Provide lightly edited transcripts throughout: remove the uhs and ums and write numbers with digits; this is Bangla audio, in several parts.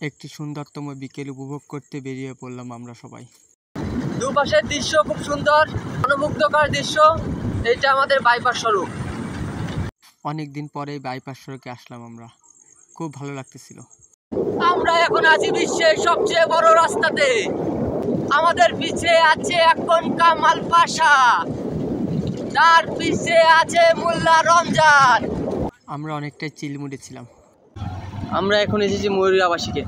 একটি সুন্দরতম বিকেল উপভোগ করতে বেরিয়ে পড়লাম আমরা সবাই। দুপাশের দৃশ্য খুব সুন্দর, মনোমুগ্ধকর দৃশ্য। এটা আমাদের বাইপাস সড়ক। অনেকদিন পরেই বাইপাস সড়কে আসলাম আমরা, খুব ভালো লাগতেছিল। আমরা এখন আছি বিশ্বের সবচেয়ে বড় রাস্তাতে। আমাদের পিছে আছে এখন কামাল পাশা, তার পিছে আছে মোল্লা রমজান। আমরা অনেকটাই চিলমুড়ে ছিলাম। আমরা এখন এসেছি ময়ূরী আবাসিকে।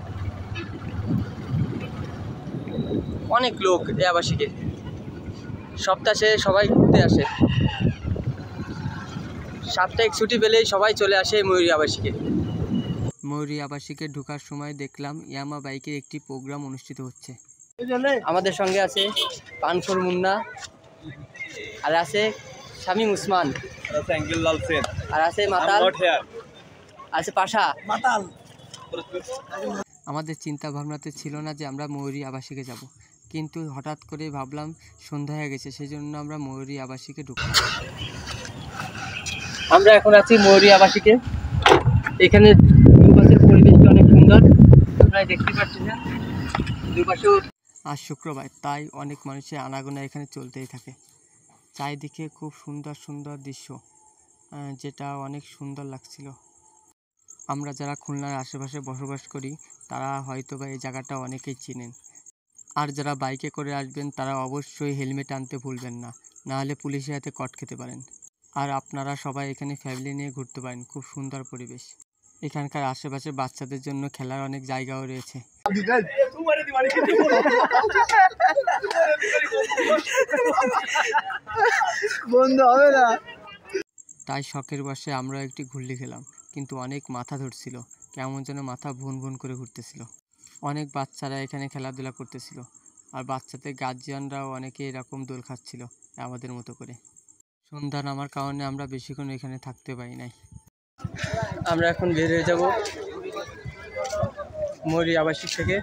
অনেক লোক এই আবাসিকে, সপ্তাহে সবাই ঘুরতে আসে। সাপ্তাহিক ছুটি পেলেই সবাই চলে আসে ময়ূরী আবাসিকে। ময়ূরী আবাসিকে ঢোকার সময় দেখলাম ইয়ামা বাইকের একটি প্রোগ্রাম অনুষ্ঠিত হচ্ছে। আমাদের সঙ্গে আছে পানখোর মুন্না, আর আছে শামীম উসমান, আর আছে মাতাল, আছে পাশা মাতাল। আমাদের চিন্তা ভাবনাতে ছিল না যে আমরা ময়ূরী আবাসিকে যাব, কিন্তু হঠাৎ করে ভাবলাম সন্ধ্যা হয়ে গেছে, সেই জন্য আমরা ময়ূরী আবাসিকে ঢুকলাম। আমরা এখন আছি ময়ূরী আবাসিকে। এখানে দুপাশের পরিবেশটা অনেক সুন্দর, আপনারা দেখতে পাচ্ছেন না দুপাশে। আজ শুক্রবার, তাই অনেক মানুষের আনাগোনা এখানে চলতেই থাকে। চারিদিকে খুব সুন্দর সুন্দর দৃশ্য, যেটা অনেক সুন্দর লাগছিল। আমরা যারা খুলনার আশেপাশে বসবাস করি তারা হয়তোবা এই জায়গাটা অনেকেই চিনেন। আর যারা বাইকে করে আসবেন তারা অবশ্যই হেলমেট আনতে ভুলবেন না, নাহলে পুলিশের হাতে কট খেতে পারেন। আর আপনারা সবাই এখানে ফ্যামিলি নিয়ে ঘুরতে পারেন, খুব সুন্দর পরিবেশ। এখানকার আশেপাশে বাচ্চাদের জন্য খেলার অনেক জায়গাও রয়েছে। তাই শখের বশে আমরা একটি ঘুরলি খেলাম, কিন্তু অনেক মাথা ধরছিল, কেমন যেন মাথা ভুন ভুন করে ঘুরতেছিল। অনেক বাচ্চারা এখানে খেলাধুলা করতেছিল, আর বাচ্চাদের গার্জিয়ানরাও অনেকে এরকম দোল খাচ্ছিল আমাদের মতো করে। সন্ধ্যা নামার কারণে আমরা বেশিক্ষণ এখানে থাকতে পারি নাই। আমরা এখন বের হয়ে যাব ময়ূরী আবাসিক থেকে।